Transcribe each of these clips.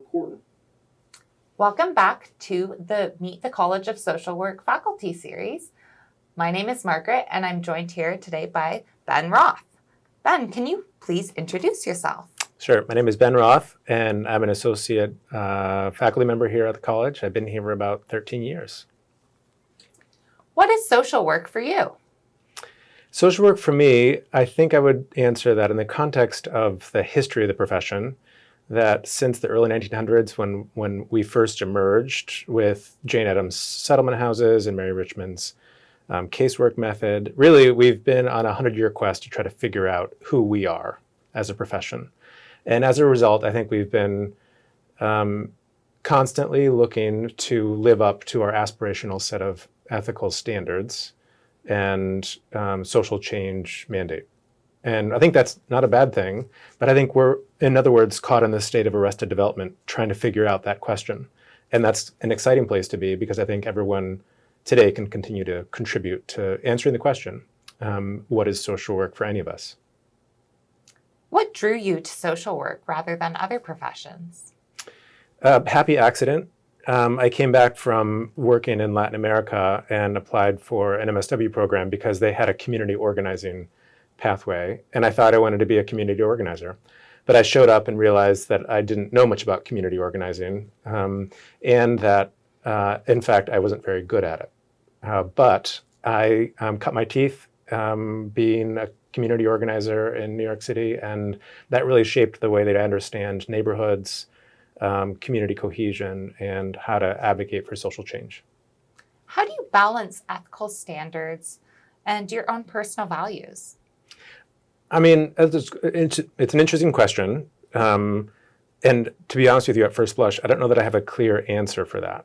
Important. Welcome back to the Meet the College of Social Work faculty series. My name is Margaret, and I'm joined here today by Ben Roth. Ben, can you please introduce yourself? Sure. My name is Ben Roth, and I'm an associate faculty member here at the college. I've been here for about 13 years. What is social work for you? Social work for me, I think I would answer that in the context of the history of the profession, that since the early 1900s, when we first emerged with Jane Addams' settlement houses and Mary Richmond's casework method, really we've been on a 100-year quest to try to figure out who we are as a profession. And as a result, I think we've been constantly looking to live up to our aspirational set of ethical standards and social change mandate. And I think that's not a bad thing, but I think we're, in other words, caught in this state of arrested development trying to figure out that question. And that's an exciting place to be because I think everyone today can continue to contribute to answering the question, what is social work for any of us? What drew you to social work rather than other professions? Happy accident. I came back from working in Latin America and applied for an MSW program because they had a community organizing pathway, and I thought I wanted to be a community organizer. But I showed up and realized that I didn't know much about community organizing, and that, in fact, I wasn't very good at it. But I cut my teeth being a community organizer in New York City, and that really shaped the way that I understand neighborhoods, community cohesion, and how to advocate for social change. How do you balance ethical standards and your own personal values? I mean, it's an interesting question. And to be honest with you, at first blush, I don't know that I have a clear answer for that,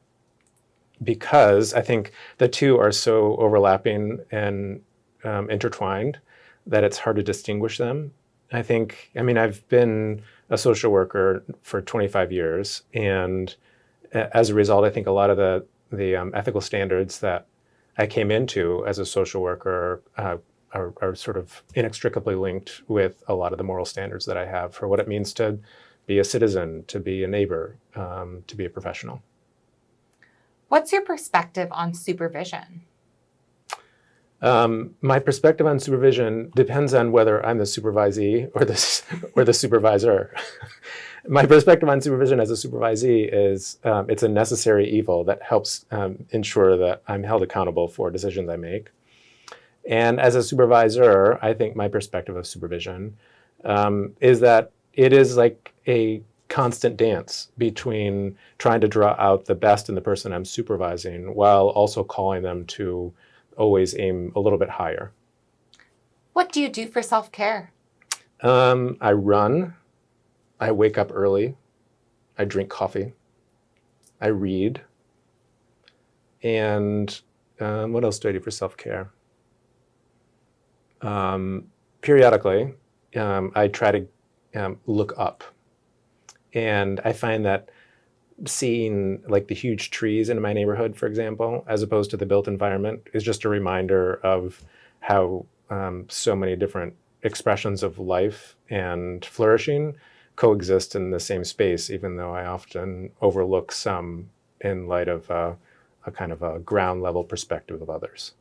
because I think the two are so overlapping and intertwined that it's hard to distinguish them. I mean, I've been a social worker for 25 years, and as a result, I think a lot of the ethical standards that I came into as a social worker are sort of inextricably linked with a lot of the moral standards that I have for what it means to be a citizen, to be a neighbor, to be a professional. What's your perspective on supervision? My perspective on supervision depends on whether I'm the supervisee or the supervisor. My perspective on supervision as a supervisee is it's a necessary evil that helps ensure that I'm held accountable for decisions I make. And as a supervisor, I think my perspective of supervision is that it is like a constant dance between trying to draw out the best in the person I'm supervising while also calling them to always aim a little bit higher. What do you do for self-care? I run. I wake up early. I drink coffee. I read. And what else do I do for self-care? Periodically, I try to look up. And I find that seeing like the huge trees in my neighborhood, for example, as opposed to the built environment, is just a reminder of how so many different expressions of life and flourishing coexist in the same space, even though I often overlook some in light of a kind of a ground level perspective of others.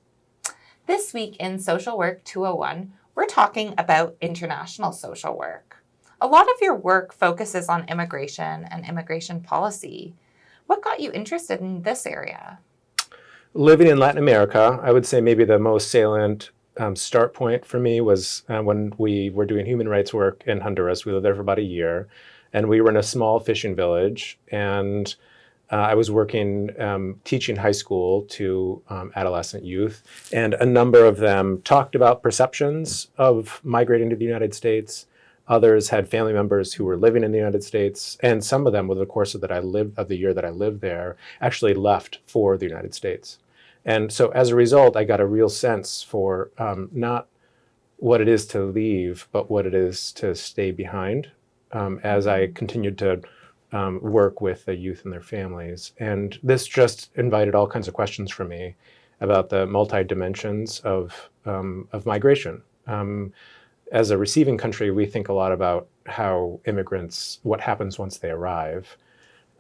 This week in Social Work 201, we're talking about international social work. A lot of your work focuses on immigration and immigration policy. What got you interested in this area? Living in Latin America, I would say maybe the most salient start point for me was when we were doing human rights work in Honduras. We lived there for about a year, and we were in a small fishing village, and I was working, teaching high school to adolescent youth, and a number of them talked about perceptions of migrating to the United States. Others had family members who were living in the United States, and some of them, over the course of the year that I lived there, actually left for the United States. And so as a result, I got a real sense for not what it is to leave, but what it is to stay behind as I continued to work with the youth and their families. And this just invited all kinds of questions from me about the multi-dimensions of migration. As a receiving country, we think a lot about how immigrants, what happens once they arrive.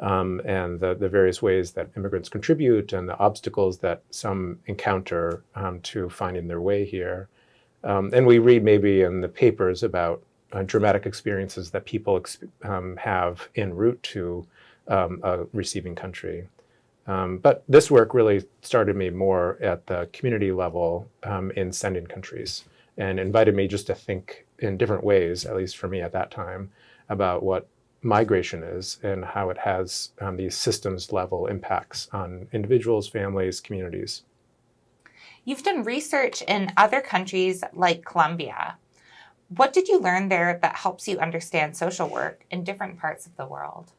and the various ways that immigrants contribute and the obstacles that some encounter to finding their way here. And we read maybe in the papers about dramatic experiences that people have en route to a receiving country. But this work really started me more at the community level in sending countries, and invited me just to think in different ways, at least for me at that time, about what migration is and how it has these systems level impacts on individuals, families, communities. You've done research in other countries like Colombia. What did you learn there that helps you understand social work in different parts of the world?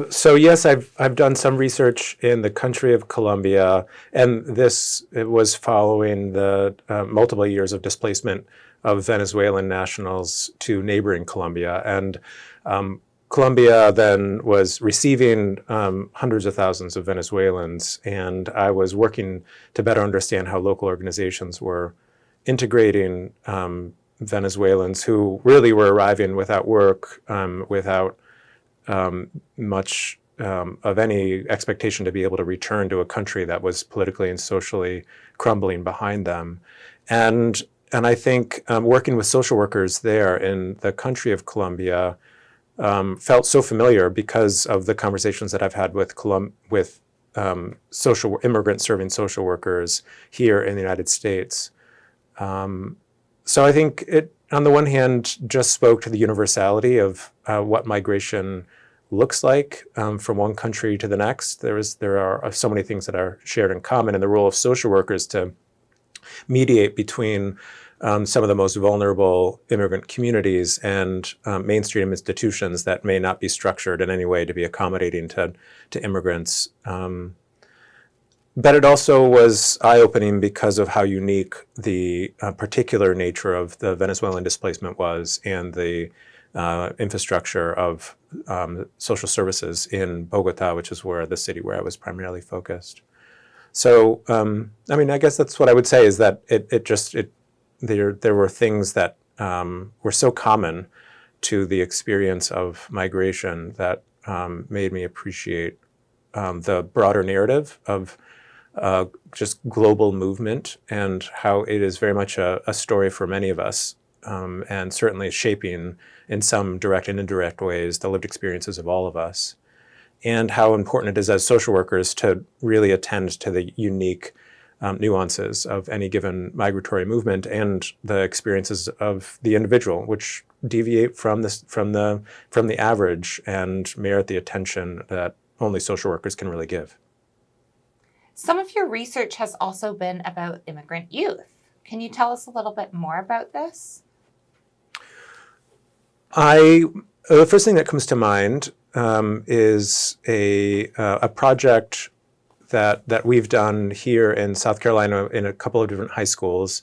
So yes, I've done some research in the country of Colombia, and it was following the multiple years of displacement of Venezuelan nationals to neighboring Colombia. And Colombia then was receiving hundreds of thousands of Venezuelans, and I was working to better understand how local organizations were integrating Venezuelans who really were arriving without work, without much of any expectation to be able to return to a country that was politically and socially crumbling behind them. And I think working with social workers there in the country of Colombia felt so familiar because of the conversations that I've had with social immigrant serving social workers here in the United States. So I think it, on the one hand, just spoke to the universality of what migration looks like from one country to the next. There are so many things that are shared in common, and the role of social workers to mediate between some of the most vulnerable immigrant communities and mainstream institutions that may not be structured in any way to be accommodating to immigrants. But it also was eye-opening because of how unique the particular nature of the Venezuelan displacement was, and the infrastructure of social services in Bogota, which is the city where I was primarily focused. So, I mean, I guess that's what I would say, is that there were things that were so common to the experience of migration that made me appreciate the broader narrative of just global movement, and how it is very much a story for many of us, and certainly shaping in some direct and indirect ways the lived experiences of all of us, and how important it is as social workers to really attend to the unique nuances of any given migratory movement and the experiences of the individual, which deviate from the average and merit the attention that only social workers can really give. Some of your research has also been about immigrant youth. Can you tell us a little bit more about this? The first thing that comes to mind is a project that we've done here in South Carolina in a couple of different high schools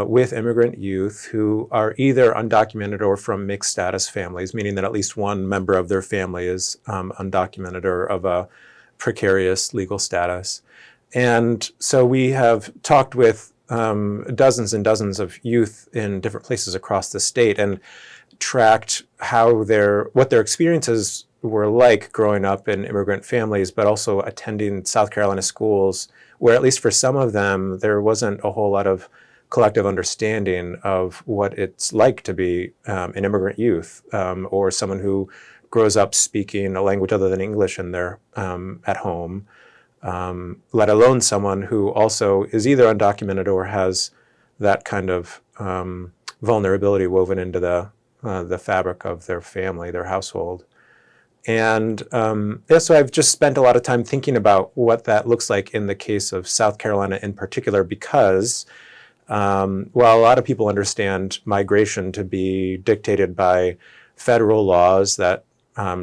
with immigrant youth who are either undocumented or from mixed status families, meaning that at least one member of their family is undocumented or of a precarious legal status. And so we have talked with dozens and dozens of youth in different places across the state, and tracked what their experiences were like growing up in immigrant families, but also attending South Carolina schools where, at least for some of them, there wasn't a whole lot of collective understanding of what it's like to be an immigrant youth, or someone who grows up speaking a language other than English in their at home, let alone someone who also is either undocumented or has that kind of vulnerability woven into the fabric of their family, their household. And so I've just spent a lot of time thinking about what that looks like in the case of South Carolina in particular, because while a lot of people understand migration to be dictated by federal laws that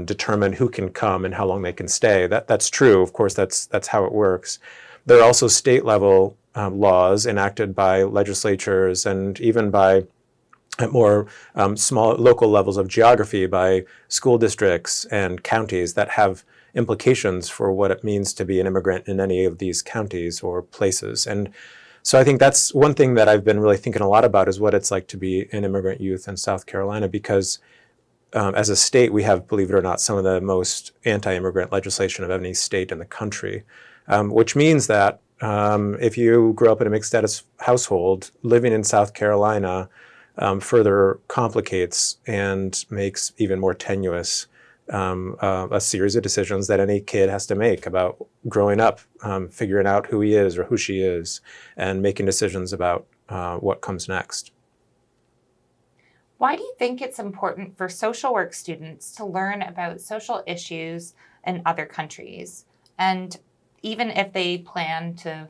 determine who can come and how long they can stay, that's true. Of course, that's how it works. There are also state level laws enacted by legislatures, and even by at more small local levels of geography, by school districts and counties, that have implications for what it means to be an immigrant in any of these counties or places. And so I think that's one thing that I've been really thinking a lot about, is what it's like to be an immigrant youth in South Carolina, because as a state, we have, believe it or not, some of the most anti-immigrant legislation of any state in the country, which means that if you grew up in a mixed status household, living in South Carolina further complicates and makes even more tenuous a series of decisions that any kid has to make about growing up, figuring out who he is or who she is, and making decisions about what comes next. Why do you think it's important for social work students to learn about social issues in other countries, and even if they plan to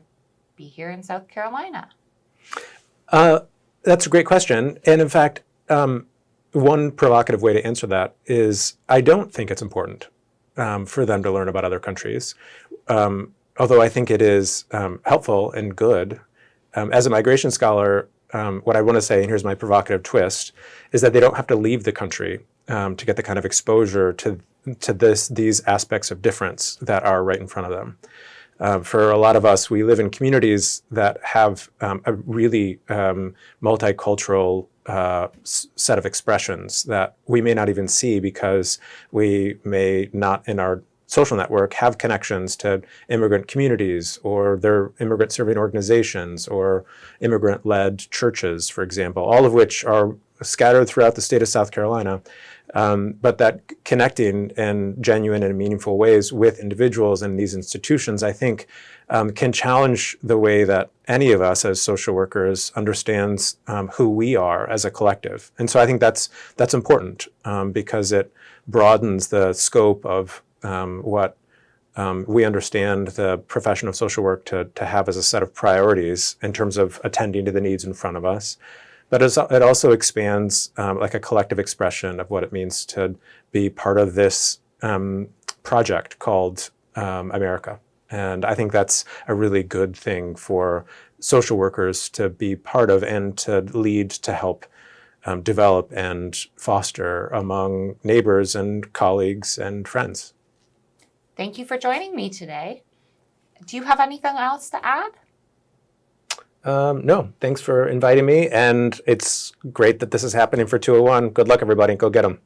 be here in South Carolina? That's a great question. And in fact, one provocative way to answer that is I don't think it's important for them to learn about other countries, although I think it is helpful and good. As a migration scholar, what I want to say, and here's my provocative twist, is that they don't have to leave the country to get the kind of exposure to these aspects of difference that are right in front of them. For a lot of us, we live in communities that have a really multicultural set of expressions that we may not even see because we may not in our social network have connections to immigrant communities or their immigrant serving organizations or immigrant-led churches, for example, all of which are scattered throughout the state of South Carolina. But that connecting in genuine and meaningful ways with individuals in these institutions, I think, can challenge the way that any of us as social workers understands who we are as a collective. And so I think that's important because it broadens the scope of what we understand the profession of social work to have as a set of priorities in terms of attending to the needs in front of us. But it also expands like a collective expression of what it means to be part of this project called America. And I think that's a really good thing for social workers to be part of and to lead to help develop and foster among neighbors and colleagues and friends. Thank you for joining me today. Do you have anything else to add? No, thanks for inviting me. And it's great that this is happening for 201. Good luck, everybody. Go get them.